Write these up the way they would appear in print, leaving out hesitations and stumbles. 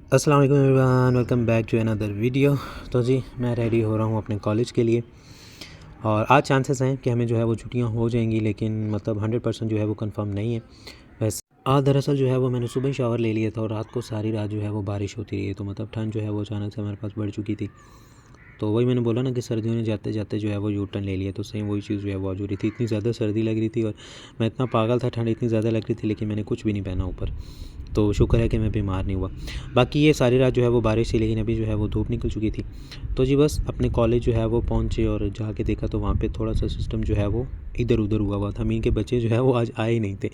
अस्सलाम वालेकुम everyone, welcome back to another video. तो जी मैं रेडी हो रहा हूँ अपने कॉलेज के लिए और आज चांसेस हैं कि हमें जो है वो छुट्टियाँ हो जाएंगी, लेकिन मतलब 100% जो है वो कंफर्म नहीं है। वैसे आज दरअसल जो है वो मैंने सुबह ही शावर ले लिया था और रात को सारी रात जो है वो बारिश होती रही है, तो मतलब ठंड जो है वो अचानक से हमारे पास बढ़ चुकी थी। तो वही मैंने बोला ना कि सर्दियों ने जाते जाते जो है वो यू टर्न ले लिया, तो सेम वही चीज़ जो है वो आज हो रही थी। इतनी ज़्यादा सर्दी लग रही थी और मैं इतना पागल था, ठंड इतनी ज़्यादा लग रही थी, लेकिन मैंने कुछ भी नहीं पहना ऊपर, तो शुक्र है कि मैं बीमार नहीं हुआ। बाकी ये सारी रात जो है वो बारिश थी, लेकिन अभी जो है वो धूप निकल चुकी थी। तो जी बस अपने कॉलेज जो है वो पहुँचे और जाके देखा तो वहाँ पे थोड़ा सा सिस्टम जो है वो इधर उधर हुआ था। मीन के बच्चे जो है वो आज आए ही नहीं थे,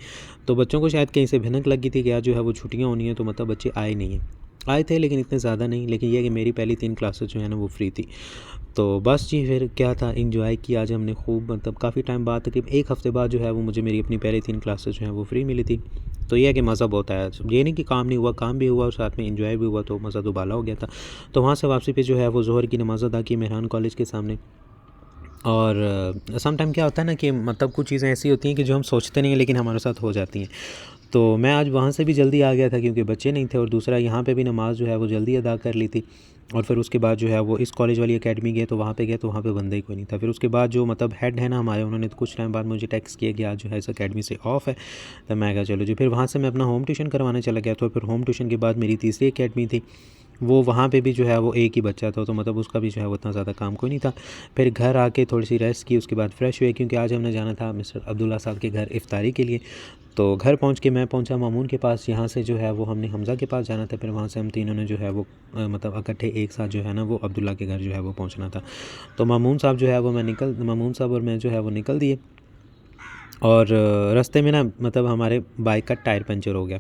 तो बच्चों को शायद कहीं से भनक लगी थी कि आज जो है वो छुट्टियाँ होनी है, तो मतलब बच्चे आए नहीं हैं। आए थे लेकिन इतने ज़्यादा नहीं, लेकिन ये कि मेरी पहली 3 क्लासेस जो है ना वो फ्री थी। तो बस जी फिर क्या था, एंजॉय किया आज हमने खूब, मतलब काफ़ी टाइम बाद, तकरीबन 1 हफ़्ते बाद जो है वो मुझे मेरी अपनी पहली 3 क्लासेस जो हैं वो फ्री मिली थी। तो ये है कि मज़ा बहुत आया। ये नहीं कि काम नहीं हुआ, काम भी हुआ और साथ में एंजॉय भी हुआ, तो मज़ा दुबाला हो गया था। तो वहाँ से वापसी पे जो है वो ज़ोहर की नमाज़ अदा की मेहरान कॉलेज के सामने। और सम टाइम क्या होता है ना कि मतलब कुछ चीज़ें ऐसी होती हैं कि जो हम सोचते नहीं हैं लेकिन हमारे साथ हो जाती हैं। तो मैं आज वहाँ से भी जल्दी आ गया था क्योंकि बच्चे नहीं थे, और दूसरा यहाँ पे भी नमाज़ जो है वो जल्दी अदा कर ली थी। और फिर उसके बाद जो है वो इस कॉलेज वाली एकेडमी गए, तो वहाँ पे गए तो वहाँ पे बंदा ही कोई नहीं था। फिर उसके बाद जो मतलब हेड है ना हमारे, उन्होंने तो कुछ टाइम बाद मुझे टेक्स्ट किया कि आज जो है इस एकेडमी से ऑफ है। तो मैं कहा चलो जी। फिर वहाँ से मैं अपना होम ट्यूशन करवाने चला गया, तो फिर होम ट्यूशन के बाद मेरी तीसरी एकेडमी थी, वो वहाँ पे भी जो है वो एक ही बच्चा था, तो मतलब उसका भी जो है वो इतना ज़्यादा काम कोई नहीं था। फिर घर आके थोड़ी सी रेस्ट की, उसके बाद फ्रेश हुए क्योंकि आज हमने जाना था मिस्टर अब्दुल्ला साहब के घर इफ्तारी के लिए। तो घर पहुंच के मैं पहुंचा मामून के पास, यहाँ से जो है वो हमने हमज़ा के पास जाना था, फिर वहाँ से हम तीनों ने जो है वो मतलब इकट्ठे एक साथ जो है ना वो अब्दुल्ला के घर जो है वो पहुँचना था। तो मामून साहब जो है वो मामून साहब और मैं जो है वो निकल दिए, और रास्ते में ना मतलब हमारे बाइक का टायर पंचर हो गया।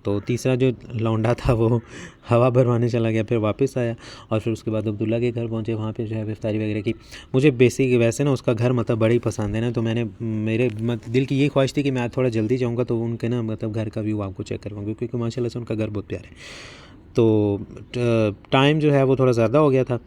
तो तीसरा जो लौंडा था वो हवा भरवाने चला गया, फिर वापस आया और फिर उसके बाद अब्दुल्ला के घर पहुँचे, वहाँ पे जो है इफ्तारी वगैरह की। मुझे बेसिक वैसे ना उसका घर मतलब बड़ा ही पसंद है ना, तो मैंने मेरे दिल की यही ख्वाहिश थी कि मैं आज थोड़ा जल्दी जाऊँगा तो उनके ना मतलब घर का व्यू आपको चेक करवाऊँगा, क्योंकि माशाल्लाह से उनका घर बहुत प्यारा है। तो टाइम जो है वो थोड़ा ज़्यादा हो गया था,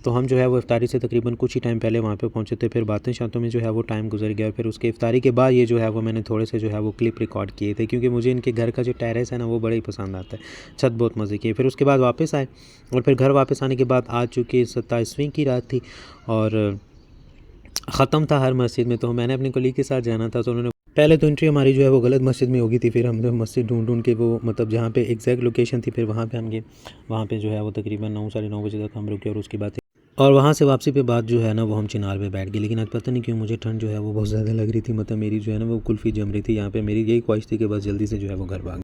तो हम जो है वो इफ्तारी से तकरीबन कुछ ही टाइम पहले वहाँ पे पहुँचे थे। फिर बातें शातों में जो है वो टाइम गुजर गया। फिर उसके इफ्तारी के बाद ये जो है वो मैंने थोड़े से जो है वो क्लिप रिकॉर्ड किए थे, क्योंकि मुझे इनके घर का जो टेरेस है ना वो बड़ा ही पसंद आता है। छत बहुत मज़े की है। फिर उसके बाद वापस आए, और फिर घर वापस आने के बाद आज चूँकि 27वीं की रात थी और ख़त्म था हर मस्जिद में, तो मैंने अपने कोलीग के साथ जाना था, तो उन्होंने पहले तो एंट्री हमारी जो है वो गलत मस्जिद में होगी थी। फिर हमने मस्जिद ढूंढ ढूंढ के वो मतलब जहाँ पे एग्जैक्ट लोकेशन थी, फिर वहाँ पे हम गए। वहाँ पे जो है वो तकरीबन 9 साढ़े 9 बजे तक हम रुके, और उसके बाद और वहाँ से वापसी पे बाद जो है ना वो हम चिनार पे बैठ गए। लेकिन आज पता नहीं क्यों मुझे ठंड जो है वो बहुत ज़्यादा लग रही थी, मतलब मेरी जो है ना वो कुल्फ़ी जम रही थी यहाँ पे। मेरी यही ख्वाहिश थी कि बस जल्दी से जो है वो घर भाग